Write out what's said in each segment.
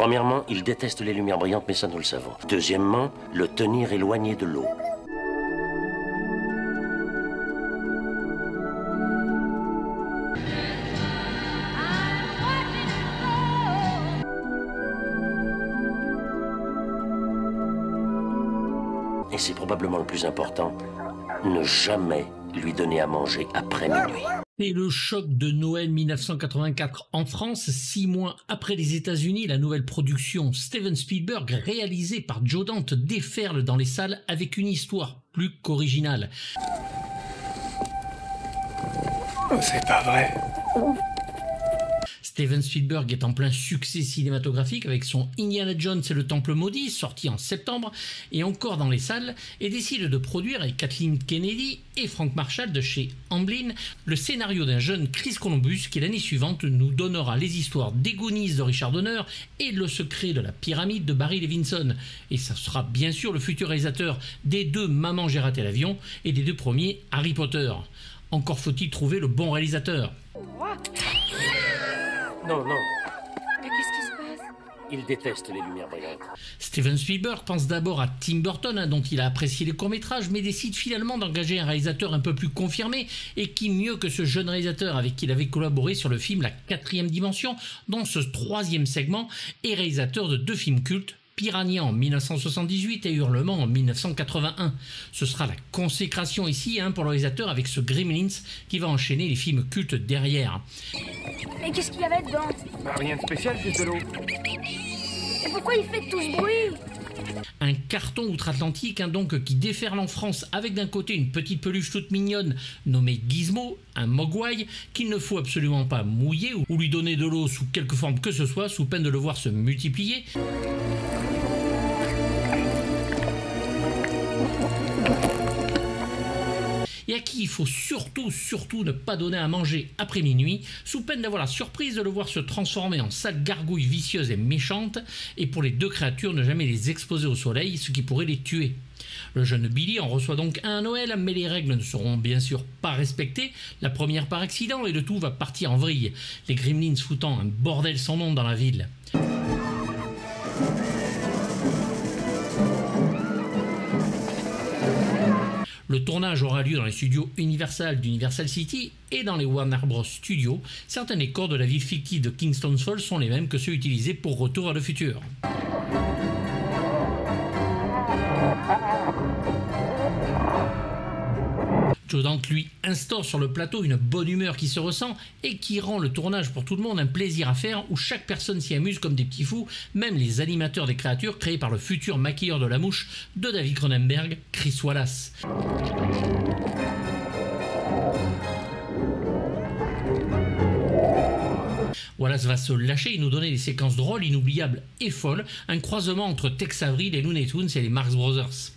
Premièrement, il déteste les lumières brillantes, mais ça nous le savons. Deuxièmement, le tenir éloigné de l'eau. Et c'est probablement le plus important, ne jamais lui donner à manger après minuit. Et le choc de Noël 1984 en France, 6 mois après les États-Unis, la nouvelle production Steven Spielberg, réalisée par Joe Dante, déferle dans les salles avec une histoire plus qu'originale. Oh, c'est pas vrai. Steven Spielberg est en plein succès cinématographique avec son Indiana Jones et le Temple Maudit, sorti en septembre et encore dans les salles, et décide de produire avec Kathleen Kennedy et Frank Marshall de chez Amblin le scénario d'un jeune Chris Columbus qui l'année suivante nous donnera les histoires des Goonies de Richard Donner et le secret de la pyramide de Barry Levinson. Et ça sera bien sûr le futur réalisateur des 2 Maman j'ai raté l'avion et des 2 premiers Harry Potter. Encore faut-il trouver le bon réalisateur. Non, non, Mais qu'est-ce qui se passe? il déteste les lumières brillantes. Steven Spielberg pense d'abord à Tim Burton, dont il a apprécié les courts-métrages, mais décide finalement d'engager un réalisateur un peu plus confirmé, et qui mieux que ce jeune réalisateur avec qui il avait collaboré sur le film La 4e dimension, dans ce 3e segment, et réalisateur de 2 films cultes, Piranha en 1978 et Hurlement en 1981. Ce sera la consécration ici pour le réalisateur avec ce Gremlins qui va enchaîner les films cultes derrière. Mais qu'est-ce qu'il y avait dedans? Rien de spécial, juste de l'eau. Et pourquoi il fait tout ce bruit? Un carton outre-Atlantique donc qui déferle en France avec d'un côté une petite peluche toute mignonne nommée Gizmo, un mogwai qu'il ne faut absolument pas mouiller ou lui donner de l'eau sous quelque forme que ce soit sous peine de le voir se multiplier. Et à qui il faut surtout ne pas donner à manger après minuit, sous peine d'avoir la surprise de le voir se transformer en sale gargouille vicieuse et méchante, et pour les 2 créatures ne jamais les exposer au soleil, ce qui pourrait les tuer. Le jeune Billy en reçoit donc un à Noël, mais les règles ne seront bien sûr pas respectées, la première par accident, et le tout va partir en vrille, les Gremlins foutant un bordel sans nom dans la ville. Le tournage aura lieu dans les studios Universal d'Universal City et dans les Warner Bros Studios. Certains décors de la ville fictive de Kingston Falls sont les mêmes que ceux utilisés pour Retour à le futur. Joe Dante, lui, instaure sur le plateau une bonne humeur qui se ressent et qui rend le tournage pour tout le monde un plaisir à faire où chaque personne s'y amuse comme des petits fous, même les animateurs des créatures créés par le futur maquilleur de la mouche de David Cronenberg, Chris Wallace. Wallace va se lâcher et nous donner des séquences drôles, inoubliables et folles, un croisement entre Tex Avery, les Looney Tunes et les Marx Brothers.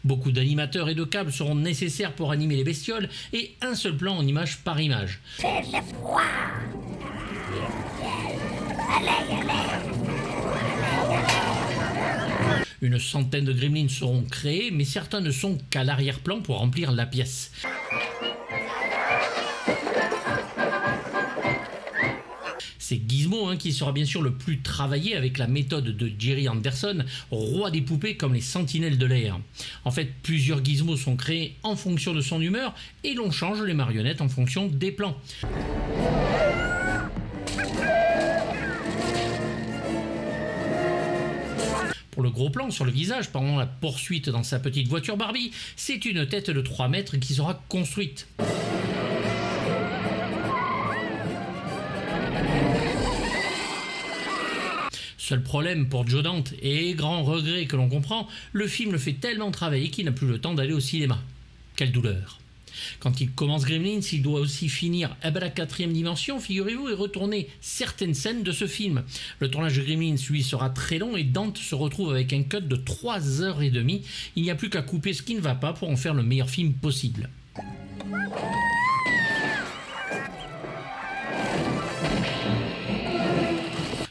Beaucoup d'animateurs et de câbles seront nécessaires pour animer les bestioles et un seul plan en image par image. C'est le froid. Allez. Une centaine de gremlins seront créés, mais certains ne sont qu'à l'arrière-plan pour remplir la pièce. C'est Gizmo qui sera bien sûr le plus travaillé avec la méthode de Jerry Anderson, roi des poupées comme les sentinelles de l'air. En fait, plusieurs Gizmos sont créés en fonction de son humeur et l'on change les marionnettes en fonction des plans. Pour le gros plan sur le visage, pendant la poursuite dans sa petite voiture Barbie, c'est une tête de 3 mètres qui sera construite. Seul problème pour Joe Dante, et grand regret que l'on comprend, le film le fait tellement travailler qu'il n'a plus le temps d'aller au cinéma. Quelle douleur! Quand il commence Gremlins, il doit aussi finir la 4e dimension, figurez-vous, et retourner certaines scènes de ce film. Le tournage de Gremlins, lui, sera très long et Dante se retrouve avec un cut de 3h30. Il n'y a plus qu'à couper ce qui ne va pas pour en faire le meilleur film possible.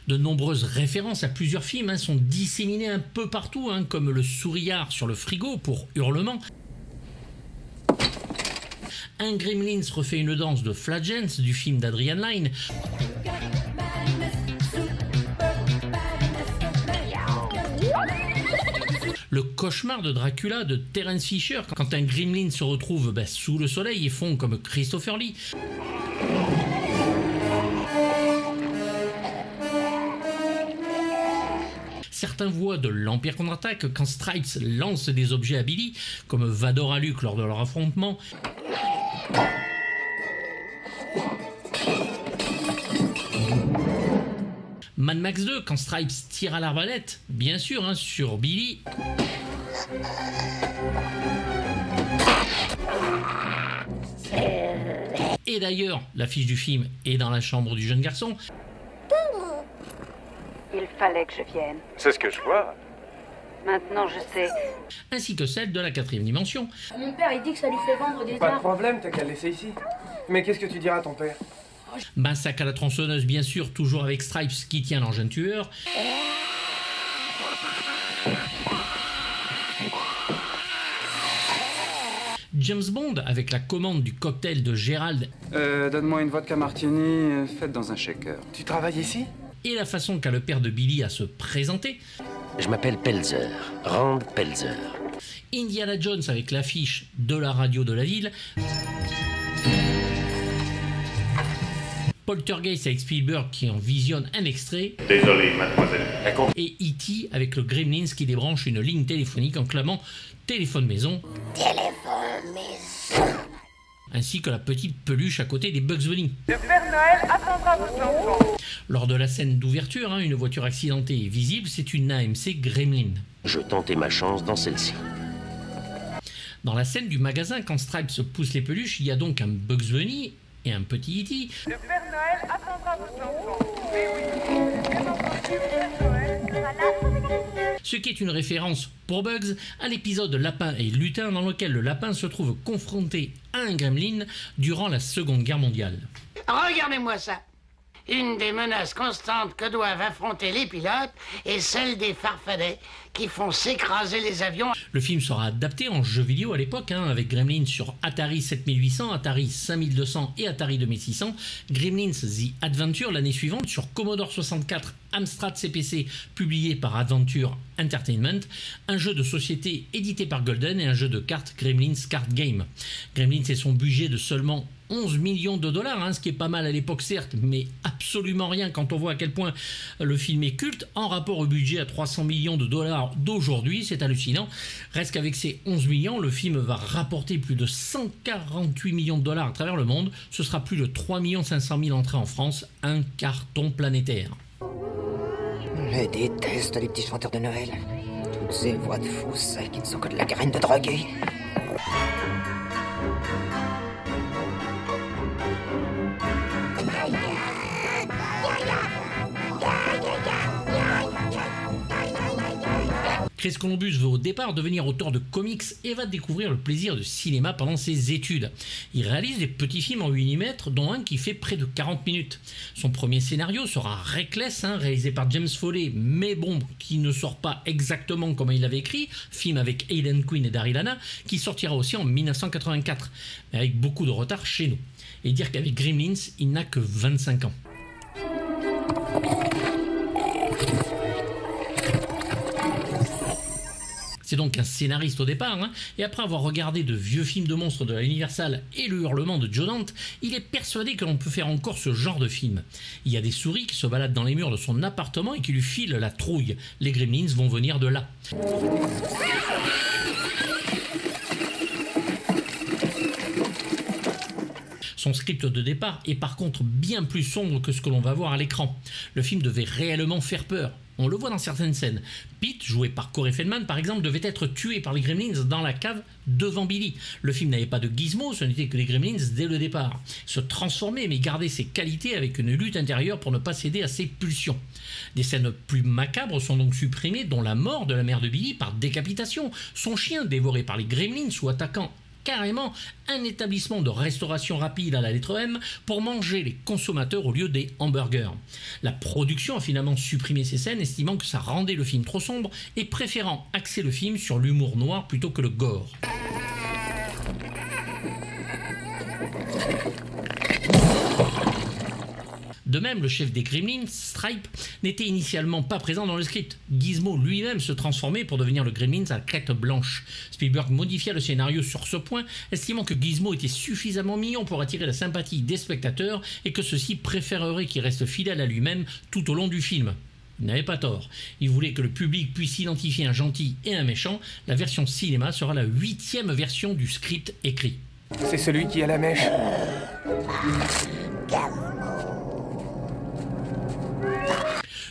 De nombreuses références à plusieurs films sont disséminées un peu partout, comme le sourillard sur le frigo pour Hurlement, Un Gremlins refait une danse de Flashdance du film d'Adrian Lyne. Le cauchemar de Dracula de Terence Fisher, quand un gremlin se retrouve sous le soleil et fond comme Christopher Lee. Certains voient de l'Empire contre-attaque quand Stripes lance des objets à Billy, comme Vador à Luke lors de leur affrontement. Mad Max 2, quand Stripes tire à l'arbalète, bien sûr, sur Billy. Et d'ailleurs, l'affiche du film est dans la chambre du jeune garçon. Il fallait que je vienne. C'est ce que je vois. Maintenant, je sais. Ainsi que celle de la 4e dimension. Mon père, il dit que ça lui fait vendre des Pas de armes. problème, t'as qu'à le laisser ici. Mais qu'est-ce que tu diras à ton père? Massacre à la tronçonneuse, bien sûr, toujours avec Stripes qui tient l'engin tueur. James Bond avec la commande du cocktail de Gérald. Donne-moi une vodka martini faite dans un shaker. Tu travailles ici? Et la façon qu'a le père de Billy à se présenter. Je m'appelle Pelzer, Rand Pelzer. Indiana Jones avec l'affiche de la radio de la ville. Poltergeist avec Spielberg qui en visionne un extrait. Désolé, mademoiselle. Et E.T. avec le Gremlins qui débranche une ligne téléphonique en clamant téléphone maison. Téléphone maison. Ainsi que la petite peluche à côté des Bugs Bunny. Le Père Noël attendra vos enfants. Lors de la scène d'ouverture, une voiture accidentée est visible, c'est une AMC Gremlin. Je tentais ma chance dans celle-ci. Dans la scène du magasin, quand Stripes pousse les peluches, il y a donc un Bugs Bunny et un petit E.T. Le Père Noël attendra vos enfants. Mais oui, bien entendu, le Père Noël sera là. Ce qui est une référence pour Bugs à l'épisode Lapin et Lutin dans lequel le lapin se trouve confronté à un gremlin durant la Seconde Guerre mondiale. Regardez-moi ça. Une des menaces constantes que doivent affronter les pilotes est celle des farfadets qui font s'écraser les avions. Le film sera adapté en jeu vidéo à l'époque, avec Gremlins sur Atari 7800, Atari 5200 et Atari 2600, Gremlins The Adventure l'année suivante sur Commodore 64, Amstrad CPC, publié par Adventure Entertainment, un jeu de société édité par Golden et un jeu de cartes Gremlins Card Game. Gremlins et son budget de seulement 11 millions de dollars, ce qui est pas mal à l'époque certes, mais absolument rien quand on voit à quel point le film est culte en rapport au budget à 300 millions de dollars d'aujourd'hui, c'est hallucinant. Reste qu'avec ces 11 millions, le film va rapporter plus de 148 millions de dollars à travers le monde, ce sera plus de 3 500 000 entrées en France, un carton planétaire. Je déteste les petits chanteurs de Noël. Toutes ces voix de fausses qui ne sont que de la graine de drogués. Chris Columbus veut au départ devenir auteur de comics et va découvrir le plaisir de cinéma pendant ses études. Il réalise des petits films en 8 mm, dont un qui fait près de 40 minutes. Son premier scénario sera Reckless, réalisé par James Foley, mais qui ne sort pas exactement comme il l'avait écrit, film avec Aidan Quinn et Daryl Hannah, qui sortira aussi en 1984, mais avec beaucoup de retard chez nous. Et dire qu'avec Gremlins, il n'a que 25 ans. C'est donc un scénariste au départ, et après avoir regardé de vieux films de monstres de la Universal et Le Hurlement de Joe Dante, il est persuadé que l'on peut faire encore ce genre de film. Il y a des souris qui se baladent dans les murs de son appartement et qui lui filent la trouille. Les Gremlins vont venir de là. Son script de départ est par contre bien plus sombre que ce que l'on va voir à l'écran. Le film devait réellement faire peur. On le voit dans certaines scènes. Pete, joué par Corey Feldman par exemple, devait être tué par les Gremlins dans la cave devant Billy. Le film n'avait pas de gizmo, ce n'était que les Gremlins dès le départ. Se transformer mais garder ses qualités avec une lutte intérieure pour ne pas céder à ses pulsions. Des scènes plus macabres sont donc supprimées, dont la mort de la mère de Billy par décapitation, son chien dévoré par les Gremlins ou attaquant carrément un établissement de restauration rapide à la lettre M pour manger les consommateurs au lieu des hamburgers. La production a finalement supprimé ces scènes, estimant que ça rendait le film trop sombre et préférant axer le film sur l'humour noir plutôt que le gore. De même, le chef des Gremlins, Stripe, n'était initialement pas présent dans le script. Gizmo lui-même se transformait pour devenir le Gremlins à crête blanche. Spielberg modifia le scénario sur ce point, estimant que Gizmo était suffisamment mignon pour attirer la sympathie des spectateurs et que ceux-ci préféreraient qu'il reste fidèle à lui-même tout au long du film. Il n'avait pas tort. Il voulait que le public puisse identifier un gentil et un méchant. La version cinéma sera la 8e version du script écrit. C'est celui qui a la mèche.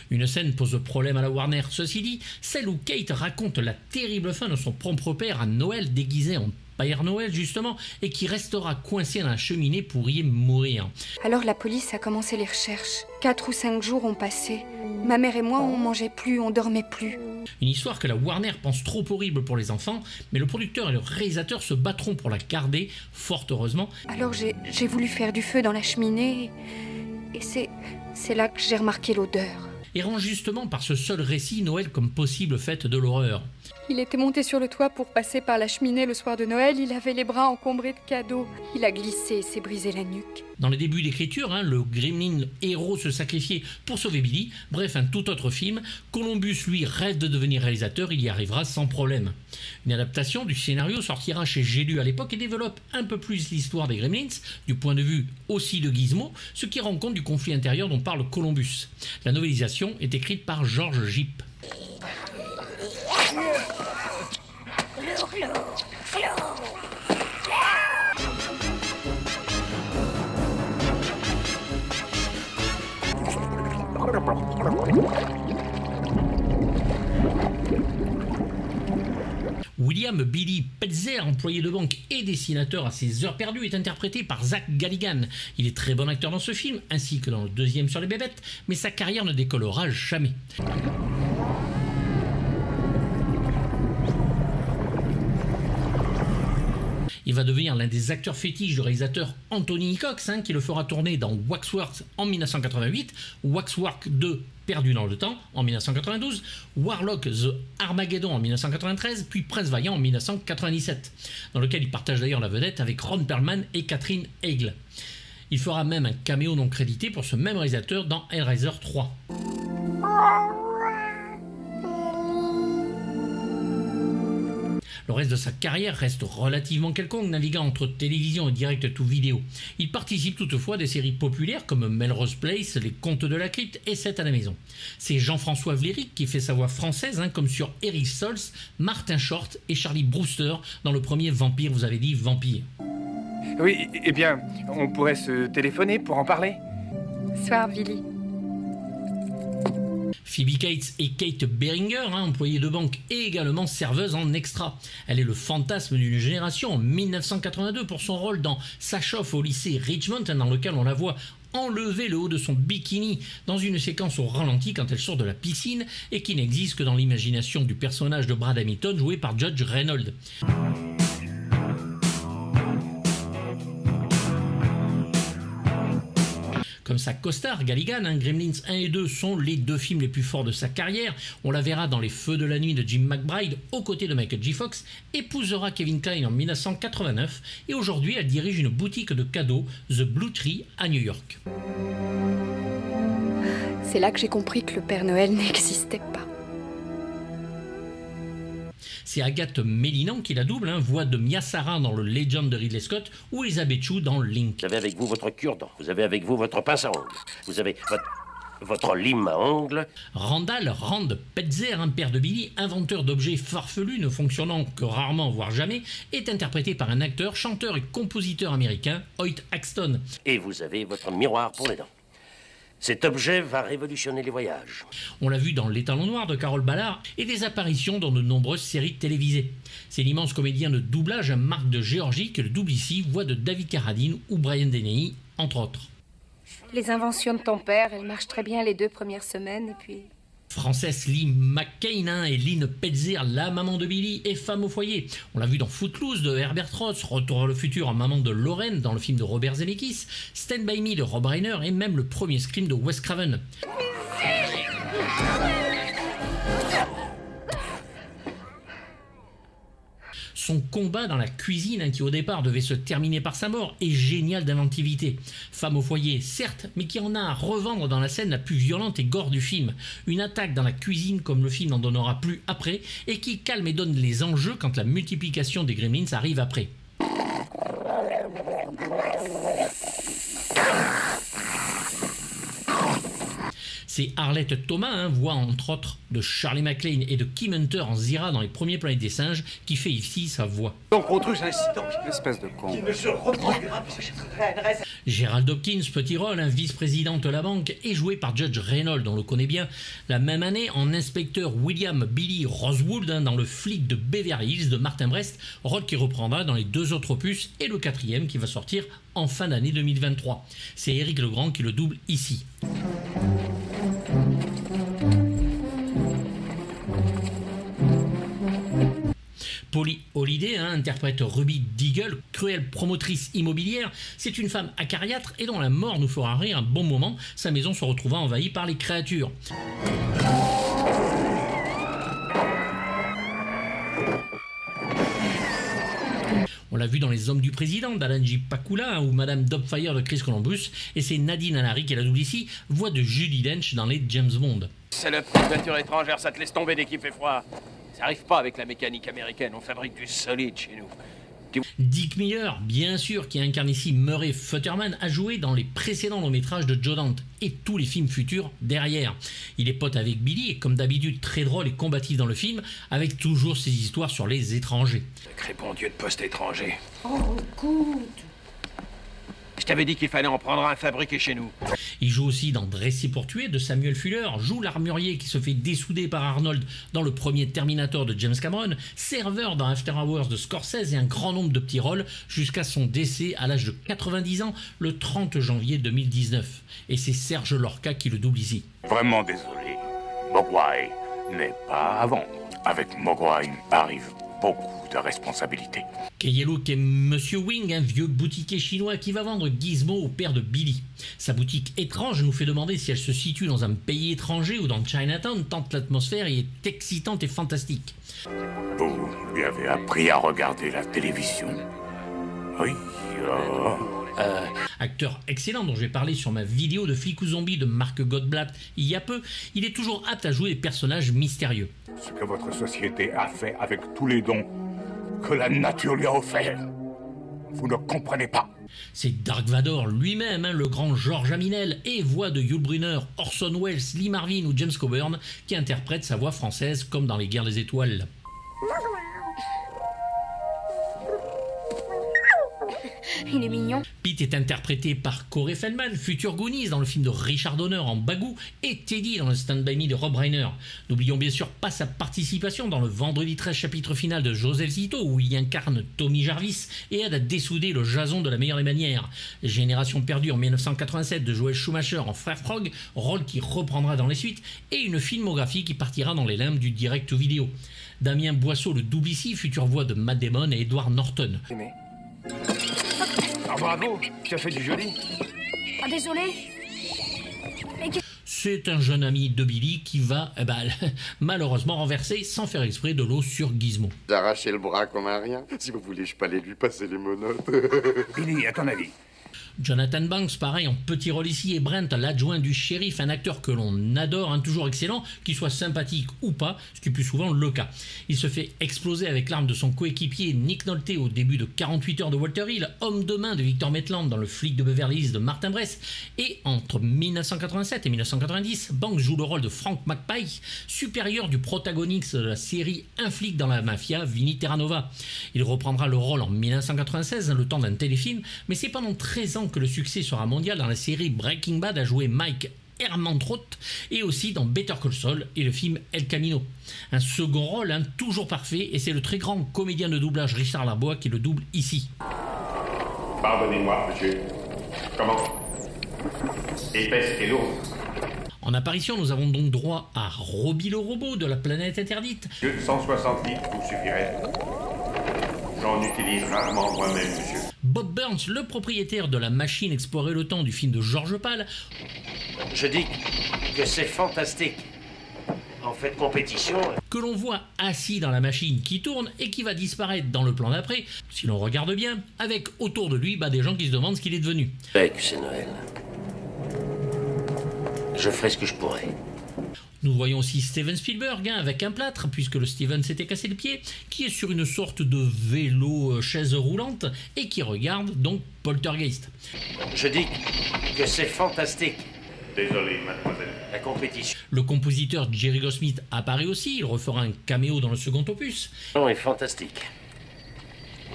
Une scène pose problème à la Warner. Ceci dit, celle où Kate raconte la terrible fin de son propre père à Noël déguisé en Père Noël justement et qui restera coincé dans la cheminée pour y mourir. Alors la police a commencé les recherches. 4 ou 5 jours ont passé. Ma mère et moi, on mangeait plus, on dormait plus. Une histoire que la Warner pense trop horrible pour les enfants, mais le producteur et le réalisateur se battront pour la garder, fort heureusement. Alors j'ai voulu faire du feu dans la cheminée et c'est là que j'ai remarqué l'odeur. Et rend justement par ce seul récit Noël comme possible fête de l'horreur. Il était monté sur le toit pour passer par la cheminée le soir de Noël, il avait les bras encombrés de cadeaux. Il a glissé et s'est brisé la nuque. Dans les débuts d'écriture, le Gremlin héros se sacrifiait pour sauver Billy. Bref, un tout autre film. Columbus, lui, rêve de devenir réalisateur, il y arrivera sans problème. Une adaptation du scénario sortira chez J'ai lu à l'époque et développe un peu plus l'histoire des Gremlins, du point de vue aussi de Gizmo, ce qui rend compte du conflit intérieur dont parle Columbus. La novélisation est écrite par George Gipp. William Billy Petzer, employé de banque et dessinateur à ses heures perdues, est interprété par Zach Galligan. Il est très bon acteur dans ce film, ainsi que dans le deuxième sur les bébêtes, mais sa carrière ne décollera jamais. Il va devenir l'un des acteurs fétiches du réalisateur Anthony Cox, qui le fera tourner dans Waxworks en 1988, Waxworks 2 Perdu dans le temps en 1992, Warlock The Armageddon en 1993, puis Prince Vaillant en 1997, dans lequel il partage d'ailleurs la vedette avec Ron Perlman et Catherine Hagel. Il fera même un caméo non crédité pour ce même réalisateur dans Hellraiser 3. Le reste de sa carrière reste relativement quelconque, naviguant entre télévision et direct-to-vidéo. Il participe toutefois à des séries populaires comme Melrose Place, Les Contes de la Crypte et 7 à la maison. C'est Jean-François Vléric qui fait sa voix française, comme sur Eric Stoltz, Martin Short et Charlie Brewster dans le premier Vampire, vous avez dit Vampire. Oui, eh bien, on pourrait se téléphoner pour en parler. Soir, Billy. Phoebe Cates est Kate Beringer, employée de banque et également serveuse en extra. Elle est le fantasme d'une génération en 1982 pour son rôle dans Ça chauffe au lycée Richmond, dans lequel on la voit enlever le haut de son bikini dans une séquence au ralenti quand elle sort de la piscine et qui n'existe que dans l'imagination du personnage de Brad Hamilton joué par Judge Reynolds. Comme sa costard, Galligan, Gremlins 1 et 2 sont les 2 films les plus forts de sa carrière. On la verra dans Les Feux de la Nuit de Jim McBride, aux côtés de Michael J. Fox, épousera Kevin Kline en 1989, et aujourd'hui elle dirige une boutique de cadeaux, The Blue Tree, à New York. C'est là que j'ai compris que le Père Noël n'existait pas. C'est Agathe Mélinan qui la double, voix de Mia Sara dans le Legend de Ridley Scott ou Elizabeth Shue dans Link. Vous avez avec vous votre cure-dent, vous avez avec vous votre pince à ongles, vous avez votre lime à ongles. Randall Rand Petzer, père de Billy, inventeur d'objets farfelus ne fonctionnant que rarement voire jamais, est interprété par un acteur, chanteur et compositeur américain, Hoyt Axton. Et vous avez votre miroir pour les dents. Cet objet va révolutionner les voyages. On l'a vu dans L'Étalon Noir de Carole Ballard et des apparitions dans de nombreuses séries télévisées. C'est l'immense comédien de doublage Marc de Géorgie qui le double ici, voix de David Carradine ou Brian Dennehy, entre autres. Les inventions de ton père, elles marchent très bien les 2 premières semaines et puis... Frances Lee McCain et Lynn Petzer, la maman de Billy et femme au foyer. On l'a vu dans Footloose de Herbert Ross, Retour vers le futur en maman de Lorraine dans le film de Robert Zemeckis, Stand By Me de Rob Reiner et même le premier Scream de Wes Craven. Son combat dans la cuisine, qui au départ devait se terminer par sa mort, est génial d'inventivité. Femme au foyer, certes, mais qui en a à revendre dans la scène la plus violente et gore du film. Une attaque dans la cuisine comme le film n'en donnera plus après, et qui calme et donne les enjeux quand la multiplication des gremlins arrive après. C'est Arlette Thomas, voix entre autres de Charlie MacLaine et de Kim Hunter en Zira dans les premiers Planètes des singes, qui fait ici sa voix. Donc autruche incident. Espèce de con. Qui ne se reproduira plus. Gérald Hopkins, petit rôle, vice-présidente de la banque, est joué par Judge Reynolds, on le connaît bien, la même année en inspecteur William Billy Rosewood dans le flic de Beverly Hills de Martin Brest, rôle qui reprendra dans les 2 autres opus et le 4e qui va sortir en fin d'année 2023. C'est Éric Legrand qui le double ici. Polly Holliday interprète Ruby Deagle, cruelle promotrice immobilière. C'est une femme acariâtre et dont la mort nous fera rire un bon moment, sa maison se retrouvant envahie par les créatures. On l'a vu dans Les Hommes du Président d'Alan J. Pakula ou Madame Doubtfire de Chris Columbus, et c'est Nadine Anari qui la double ici, voix de Judi Dench dans les James Bond. C'est le petite voiture étrangère, ça te laisse tomber dès qu'il fait froid. Ça arrive pas avec la mécanique américaine, on fabrique du solide chez nous. Dick Miller, bien sûr, qui incarne ici Murray Futterman, a joué dans les précédents longs-métrages de Joe Dante et tous les films futurs derrière. Il est pote avec Billy et comme d'habitude très drôle et combatif dans le film, avec toujours ses histoires sur les étrangers. Sacré bon Dieu de poste étranger. Oh, écoute. Je t'avais dit qu'il fallait en prendre un fabriqué chez nous. Il joue aussi dans Dressé pour tuer de Samuel Fuller, joue l'armurier qui se fait dessouder par Arnold dans le premier Terminator de James Cameron, serveur dans After Hours de Scorsese et un grand nombre de petits rôles jusqu'à son décès à l'âge de 90 ans le 30 janvier 2019. Et c'est Serge Lorca qui le double ici. Vraiment désolé, Mogwai n'est pas à vendre. Avec Mogwai arrive beaucoup de responsabilités. Keyello est Monsieur Wing, un vieux boutiquier chinois qui va vendre Gizmo au père de Billy. Sa boutique étrange nous fait demander si elle se situe dans un pays étranger ou dans Chinatown, tant l'atmosphère y est excitante et fantastique. Vous lui avez appris à regarder la télévision? Oui. Acteur excellent dont j'ai parlé sur ma vidéo de flic ou zombie de Marc Goldblatt il y a peu, il est toujours apte à jouer des personnages mystérieux. Ce que votre société a fait avec tous les dons que la nature lui a offerts, vous ne comprenez pas. C'est Dark Vador lui-même, le grand George Aminel, et voix de Yul Brynner, Orson Welles, Lee Marvin ou James Coburn, qui interprète sa voix française comme dans Les Guerres des Étoiles. Il est mignon. Pete est interprété par Corey Feldman, futur Goonies dans le film de Richard Donner en Bagou, et Teddy dans le Stand By Me de Rob Reiner. N'oublions bien sûr pas sa participation dans le Vendredi 13 chapitre final de Joseph Zito, où il incarne Tommy Jarvis et aide à dessouder le Jason de la meilleure des manières. Génération perdue en 1987 de Joel Schumacher en Frère Frog, rôle qui reprendra dans les suites, et une filmographie qui partira dans les limbes du direct-to-vidéo. Damien Boisseau le double ici, future voix de Matt Damon et Edward Norton. Ah, bravo, tu as fait du joli. Ah, désolé. C'est un jeune ami de Billy qui va, malheureusement renverser, sans faire exprès, de l'eau sur Gizmo. D'arracher le bras comme un rien. Si vous voulez, je peux aller lui passer les menottes. Billy, à ton avis? Jonathan Banks, pareil, en petit rôle ici, et Brent, l'adjoint du shérif, un acteur que l'on adore, toujours excellent, qu'il soit sympathique ou pas, ce qui est plus souvent le cas. Il se fait exploser avec l'arme de son coéquipier Nick Nolte au début de 48 heures de Walter Hill, homme de main de Victor Maitland dans le flic de Beverly Hills de Martin Brest, et entre 1987 et 1990, Banks joue le rôle de Frank McPike, supérieur du protagoniste de la série Un flic dans la mafia, Vinny Terranova. Il reprendra le rôle en 1996, le temps d'un téléfilm, mais c'est pendant 13 ans que le succès sera mondial dans la série Breaking Bad à jouer Mike Ehrmantraut et aussi dans Better Call Saul et le film El Camino. Un second rôle toujours parfait et c'est le très grand comédien de doublage Richard Larbois qui le double ici. Pardonnez-moi, monsieur. Comment? Épaisse et lourde. En apparition, nous avons donc droit à Robbie le robot de la planète interdite. 160 litres vous suffirait. J'en utilise rarement moi-même, monsieur. Bob Burns, le propriétaire de la machine Explorer le temps du film de George Pal. Je dis que c'est fantastique. En fait compétition. Que l'on voit assis dans la machine qui tourne et qui va disparaître dans le plan d'après, si l'on regarde bien, avec autour de lui des gens qui se demandent ce qu'il est devenu. C'est Noël. Je ferai ce que je pourrai. Nous voyons aussi Steven Spielberg avec un plâtre, puisque le Steven s'était cassé le pied, qui est sur une sorte de vélo chaise roulante et qui regarde donc Poltergeist. Je dis que c'est fantastique. Désolé, mademoiselle. La compétition. Le compositeur Jerry Goldsmith apparaît aussi, il refera un caméo dans le second opus. Non, est fantastique.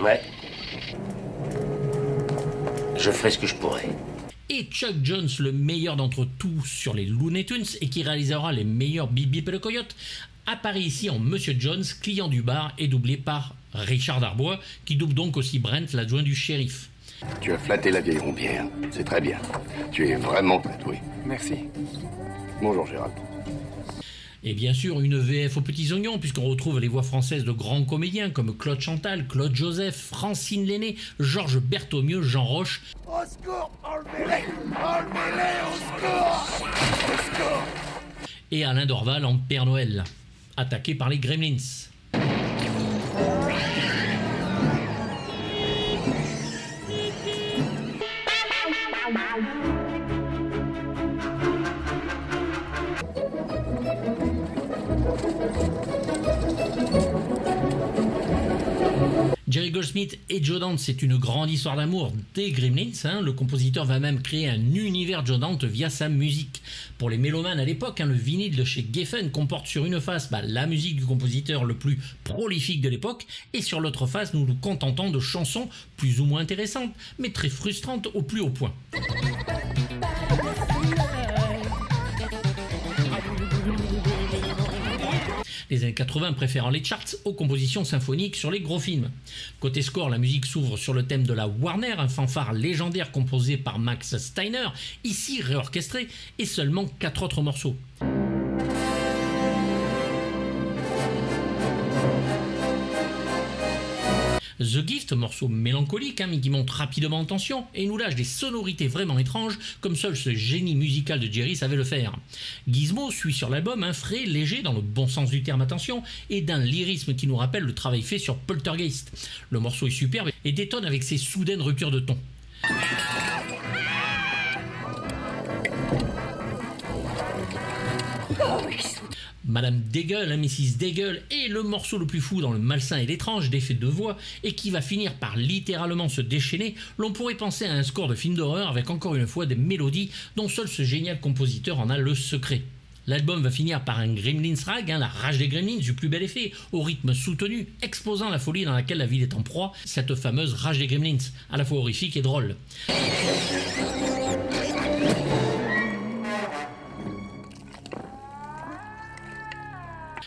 Ouais. Je ferai ce que je pourrai. Et Chuck Jones, le meilleur d'entre tous sur les Looney Tunes et qui réalisera les meilleurs Bip Bip et le Coyote, apparaît ici en Monsieur Jones, client du bar, et doublé par Richard Darbois, qui double donc aussi Brent, l'adjoint du shérif. Tu as flatté la vieille rompière. C'est très bien. Tu es vraiment très doué. Merci. Bonjour, Gérald. Et bien sûr, une VF aux petits oignons, puisqu'on retrouve les voix françaises de grands comédiens comme Claude Chantal, Claude Joseph, Francine Lenné, Georges Berthommieux, Jean Roche. Au secours, enlevez-les, au secours, au secours. Et Alain Dorval en Père Noël, attaqué par les Gremlins. Jerry Goldsmith et Joe Dante, c'est une grande histoire d'amour des Gremlins. Le compositeur va même créer un univers Joe Dante via sa musique. Pour les mélomanes à l'époque, le vinyle de chez Geffen comporte sur une face la musique du compositeur le plus prolifique de l'époque, et sur l'autre face, nous nous contentons de chansons plus ou moins intéressantes, mais très frustrantes au plus haut point. Les années 80 préférant les charts aux compositions symphoniques sur les gros films. Côté score, la musique s'ouvre sur le thème de la Warner, un fanfare légendaire composé par Max Steiner, ici réorchestré, et seulement 4 autres morceaux. The Gift, morceau mélancolique mais qui monte rapidement en tension et nous lâche des sonorités vraiment étranges comme seul ce génie musical de Jerry savait le faire. Gizmo suit sur l'album frais, léger dans le bon sens du terme attention et d'un lyrisme qui nous rappelle le travail fait sur Poltergeist. Le morceau est superbe et détonne avec ses soudaines ruptures de ton. Madame Deagle, Mrs. Deagle, est le morceau le plus fou dans le malsain et l'étrange d'effets de voix et qui va finir par littéralement se déchaîner. L'on pourrait penser à un score de film d'horreur avec encore une fois des mélodies dont seul ce génial compositeur en a le secret. L'album va finir par un Gremlins rag, la rage des Gremlins du plus bel effet, au rythme soutenu, exposant la folie dans laquelle la ville est en proie, cette fameuse rage des Gremlins, à la fois horrifique et drôle.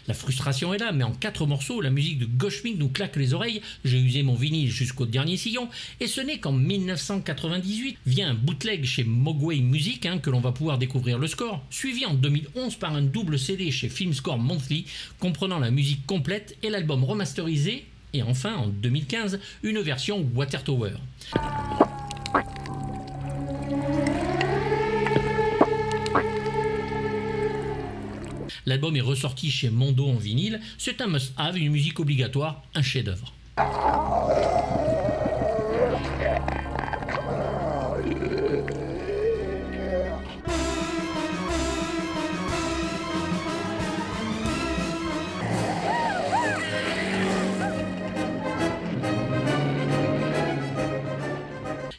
La frustration est là, mais en 4 morceaux, la musique de Goldschmidt nous claque les oreilles. J'ai usé mon vinyle jusqu'au dernier sillon. Et ce n'est qu'en 1998 vient un bootleg chez Mogwai Music, que l'on va pouvoir découvrir le score, suivi en 2011 par un double CD chez Filmscore Monthly, comprenant la musique complète et l'album remasterisé, et enfin, en 2015, une version Water Tower. L'album est ressorti chez Mondo en vinyle, c'est un must-have, une musique obligatoire, un chef-d'œuvre.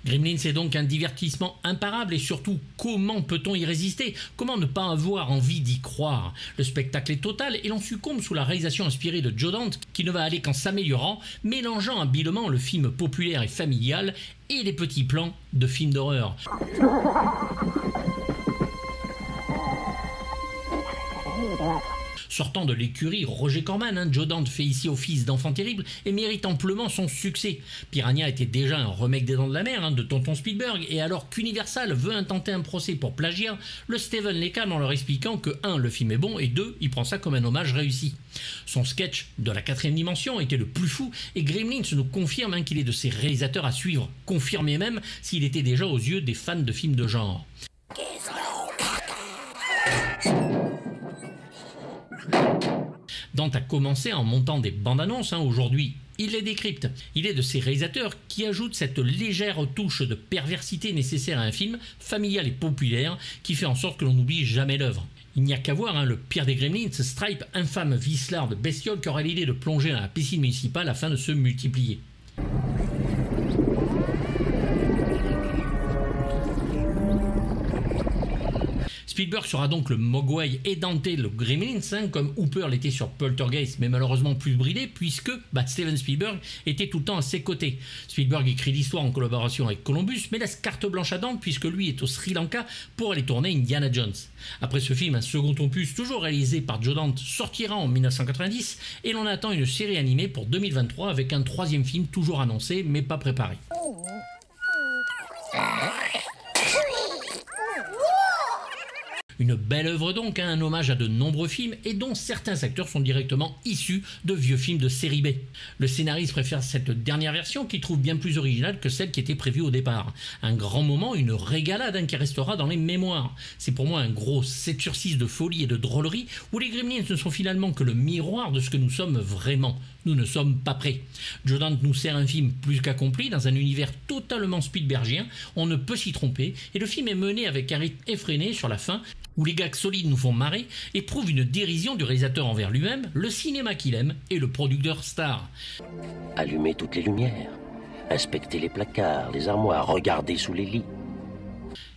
Gremlins est donc un divertissement imparable et surtout, comment peut-on y résister? Comment ne pas avoir envie d'y croire? Le spectacle est total et l'on succombe sous la réalisation inspirée de Joe Dante qui ne va aller qu'en s'améliorant, mélangeant habilement le film populaire et familial et les petits plans de films d'horreur. Sortant de l'écurie Roger Corman, Joe Dante fait ici office d'enfant terrible et mérite amplement son succès. Piranha était déjà un remake des Dents de la Mer de Tonton Spielberg, et alors qu'Universal veut intenter un procès pour plagiat, le Steven les calme en leur expliquant que 1. Le film est bon et 2. Il prend ça comme un hommage réussi. Son sketch de la 4e dimension était le plus fou et Gremlins nous confirme qu'il est de ces réalisateurs à suivre, confirmé même s'il était déjà aux yeux des fans de films de genre. Dante a commencé en montant des bandes annonces, aujourd'hui il les décrypte. Il est de ces réalisateurs qui ajoutent cette légère touche de perversité nécessaire à un film familial et populaire qui fait en sorte que l'on n'oublie jamais l'œuvre. Il n'y a qu'à voir le pire des Gremlins, Stripe, infâme vicelard de bestiole qui aura l'idée de plonger dans la piscine municipale afin de se multiplier. Spielberg sera donc le Mogwai et Dante le Gremlins, comme Hooper l'était sur Poltergeist, mais malheureusement plus bridé, puisque Steven Spielberg était tout le temps à ses côtés. Spielberg écrit l'histoire en collaboration avec Columbus, mais laisse carte blanche à Dante, puisque lui est au Sri Lanka pour aller tourner Indiana Jones. Après ce film, un second opus, toujours réalisé par Joe Dante, sortira en 1990, et l'on attend une série animée pour 2023 avec un troisième film toujours annoncé, mais pas préparé. Une belle œuvre donc, un hommage à de nombreux films et dont certains acteurs sont directement issus de vieux films de série B. Le scénariste préfère cette dernière version qu'il trouve bien plus originale que celle qui était prévue au départ. Un grand moment, une régalade qui restera dans les mémoires. C'est pour moi un gros 7/6 de folie et de drôlerie où les Gremlins ne sont finalement que le miroir de ce que nous sommes vraiment. Nous ne sommes pas prêts. Joe Dante nous sert un film plus qu'accompli dans un univers totalement Spielbergien, on ne peut s'y tromper, et le film est mené avec un rythme effréné sur la fin, où les gags solides nous font marrer et prouvent une dérision du réalisateur envers lui-même, le cinéma qu'il aime et le producteur star. Allumez toutes les lumières, inspectez les placards, les armoires, regardez sous les lits.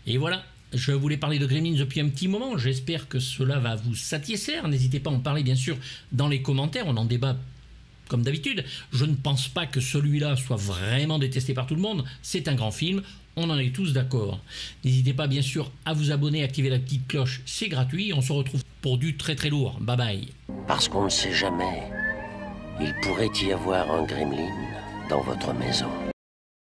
Et voilà. Je voulais parler de Gremlins depuis un petit moment, j'espère que cela va vous satisfaire. N'hésitez pas à en parler bien sûr dans les commentaires, on en débat comme d'habitude. Je ne pense pas que celui-là soit vraiment détesté par tout le monde, c'est un grand film, on en est tous d'accord. N'hésitez pas bien sûr à vous abonner, activer la petite cloche, c'est gratuit, on se retrouve pour du très très lourd. Bye bye. Parce qu'on ne sait jamais, il pourrait y avoir un gremlin dans votre maison.